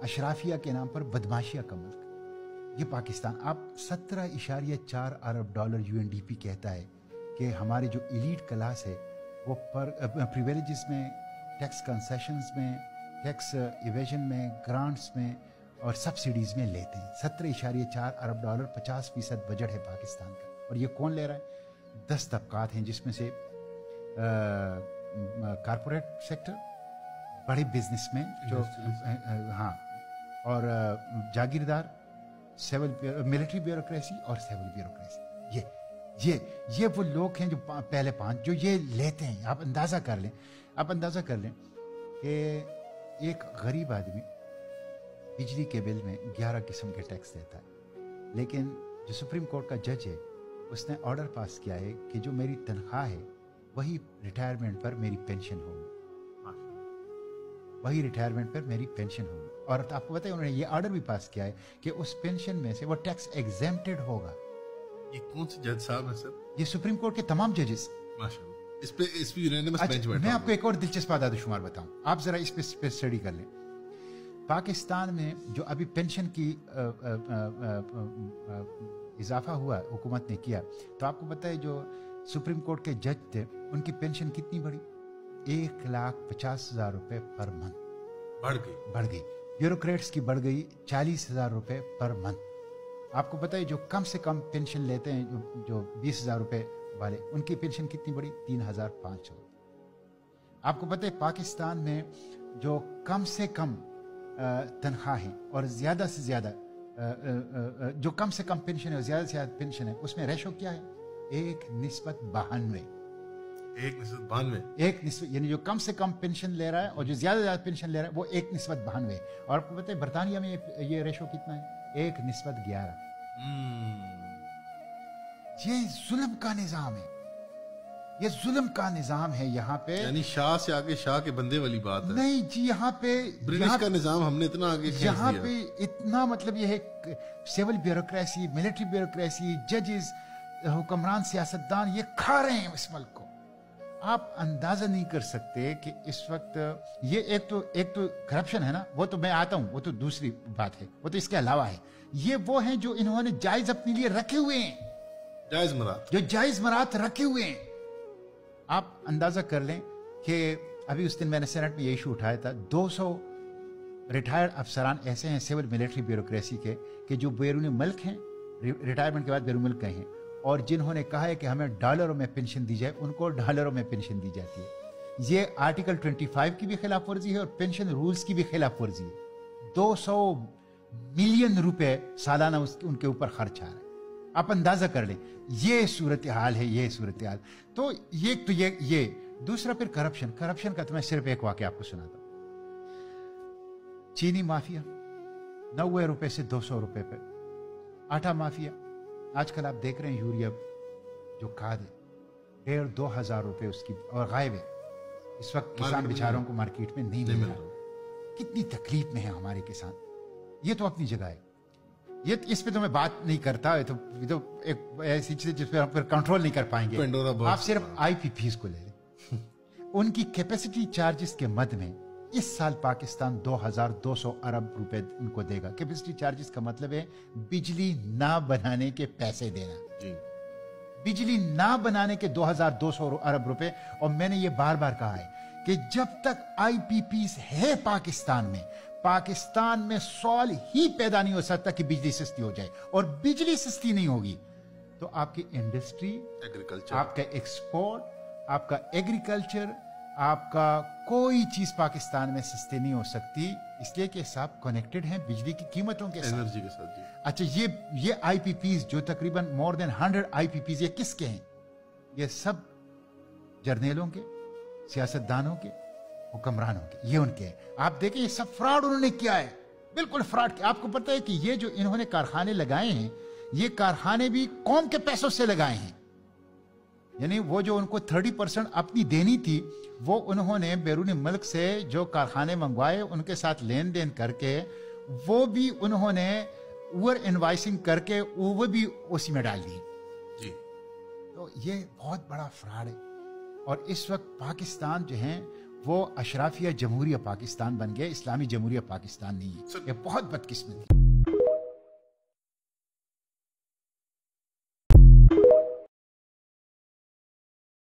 अशराफिया के नाम पर बदमाशिया का मुल्क ये पाकिस्तान। आप 17.4 अरब डॉलर UNDP कहता है कि हमारे जो एलीट क्लास है वो प्रिविलेजेस में, टैक्स कंसेशंस में, टैक्स इवेजन में, ग्रांट्स में और सब्सिडीज़ में लेते हैं। 17.4 अरब डॉलर 50% बजट है पाकिस्तान का। और ये कौन ले रहा है? 10 तबकात हैं जिसमें से कारपोरेट सेक्टर, बड़े बिजनेसमैन जो हाँ, और जागीरदार, सिविल मिलिट्री ब्यूरोक्रेसी और सिविल ब्यूरोक्रेसी। ये वो लोग हैं जो पहले 5 जो ये लेते हैं। आप अंदाज़ा कर लें कि एक गरीब आदमी बिजली के बिल में 11 किस्म के टैक्स देता है, लेकिन जो सुप्रीम कोर्ट का जज है उसने ऑर्डर पास किया है कि जो मेरी तनख्वाह है वही रिटायरमेंट पर मेरी पेंशन होगी, वही रिटायरमेंट पर मेरी पेंशन होगी। और आपको पता है उन्होंने ये ऑर्डर भी पास किया है कि उस पेंशन में से वो टैक्स एग्जेम्प्टेड होगा। ये कौन से जज साहब है सर? ये सुप्रीम कोर्ट के तमाम जजेस। माशाअल्लाह। इस पे यूनानिमस बेंच बैठा। मैं आपको एक और दिलचस्प आदादशुमार बताऊं, आप जरा इस पे स्टडी कर लें। पाकिस्तान में जो अभी पेंशन की इजाफा हुआ हुकूमत ने किया, तो आपको पता है जो सुप्रीम कोर्ट के जज थे उनकी पेंशन कितनी बढ़ी? 1,50,000 रुपए पर मंथ बढ़ गई। ब्यूरोक्रेट्स की बढ़ गई 40,000 रुपए पर मंथ। आपको पता है जो कम से कम पेंशन लेते हैं जो 20,000 रुपए वाले, उनकी पेंशन कितनी बढ़ी? 3,500। आपको पता है पाकिस्तान में जो कम से कम तनख्वाह है और ज्यादा से ज्यादा जो कम से कम पेंशन है और ज्यादा से ज्यादा पेंशन है, उसमें रेशो क्या है? 1:92। 1:92 यानी जो कम से कम पेंशन ले रहा है और जो ज्यादा से ज्यादा पेंशन ले रहा है वो 1:92। और आपको पता है बरतानिया में ये रेशो कितना है? 1:11। ये जुल्म का निजाम है, ये जुल्म का निजाम है यहाँ पे। यानी शाह से आगे शाह के बंदे वाली बात है। नहीं जी, यहाँ पे ब्रिटिश का निजाम हमने इतना आगे खींच दिया। यहाँ पे इतना मतलब ये है सिविल ब्यूरोक्रेसी, मिलिट्री ब्यूरोक्रेसी, जजेस, हुक्मरान, सियासतदान ये खा रहे हैं इस मुल्क को। आप अंदाजा नहीं कर सकते कि इस वक्त ये एक तो करप्शन है ना, वो तो मैं आता हूं, वो तो दूसरी बात है, वो तो इसके अलावा है। ये वो हैं जो इन्होंने जायज अपने लिए रखे हुए हैं, जायज मरात रखे हुए हैं। आप अंदाजा कर लें कि अभी उस दिन मैंने सेनेट में ये इशू उठाया था, 200 रिटायर्ड अफसरान ऐसे हैं सिविल मिलिट्री ब्यूरोक्रेसी के कि जो बैरून मुल्क हैं, रिटायरमेंट के बाद बैरून मुल्क गए हैं, और जिन्होंने कहा है कि हमें डॉलरों में पेंशन दी जाए, उनको डॉलरों में पेंशन दी जाती है। ये आर्टिकल 25 की भी खिलाफ वर्जी है और पेंशन रूल्स की भी खिलाफ वर्जी है। 200 मिलियन रुपए सालाना उनके ऊपर खर्च आ रहा है। आप अंदाजा कर लें, ये सूरत हाल है, ये सूरत हाल। तो ये दूसरा फिर करप्शन का तो मैं सिर्फ एक वाक़या आपको सुनाता हूं। चीनी माफिया 90 रुपए से 200 रुपए पे, आटा माफिया आजकल आप देख रहे हैं यूरिया जो खाद है 1,500-2,000 रुपए उसकी और गायब है इस वक्त। किसान बेचारों को मार्केट में नहीं मिल रहा। कितनी तकलीफ में है हमारे किसान। ये तो अपनी जगह है, ये इस पे तो मैं बात नहीं करता। ये तो एक ऐसी चीज जिस पे आप कंट्रोल नहीं कर पाएंगे। आप सिर्फ IPPs को ले लें, उनकी कैपेसिटी चार्जेस के मद में इस साल पाकिस्तान 2,200 अरब रुपए उनको देगा। कैपेसिटी चार्जेस का मतलब है बिजली ना बनाने के पैसे देना जी। बिजली ना बनाने के 2,200 अरब रुपए। और मैंने ये बार बार कहा है कि जब तक IPPs है पाकिस्तान में सवाल ही पैदा नहीं हो सकता कि बिजली सस्ती हो जाए। और बिजली सस्ती नहीं होगी तो आपकी इंडस्ट्री, एग्रीकल्चर, आपका एक्सपोर्ट, आपका एग्रीकल्चर, आपका कोई चीज पाकिस्तान में सस्ती नहीं हो सकती, इसलिए कि सब कनेक्टेड हैं बिजली की कीमतों के साथ, एनर्जी के साथ जी। अच्छा, ये IPPs जो तकरीबन मोर देन 100 IPPs ये किसके हैं? ये सब जर्नेलों के, सियासतदानों के, हुक्मरानों के, ये उनके हैं। आप देखें ये सब फ्रॉड उन्होंने किया है, बिल्कुल फ्रॉड। आपको पता है कि ये जो इन्होंने कारखाने लगाए हैं, ये कारखाने भी कौम के पैसों से लगाए हैं। यानी वो जो उनको 30% अपनी देनी थी, वो उन्होंने बैरूनी मुल्क से जो कारखाने मंगवाए उनके साथ लेन देन करके वो भी उन्होंने ओवर इनवाइसिंग करके वो भी उसी में डाल दी जी। तो ये बहुत बड़ा फ्रॉड है। और इस वक्त पाकिस्तान जो है وہ اشرافیہ جمہوریہ پاکستان بن گیا، اسلامی جمہوریہ پاکستان نہیں ہے. یہ بہت بدقسمتی.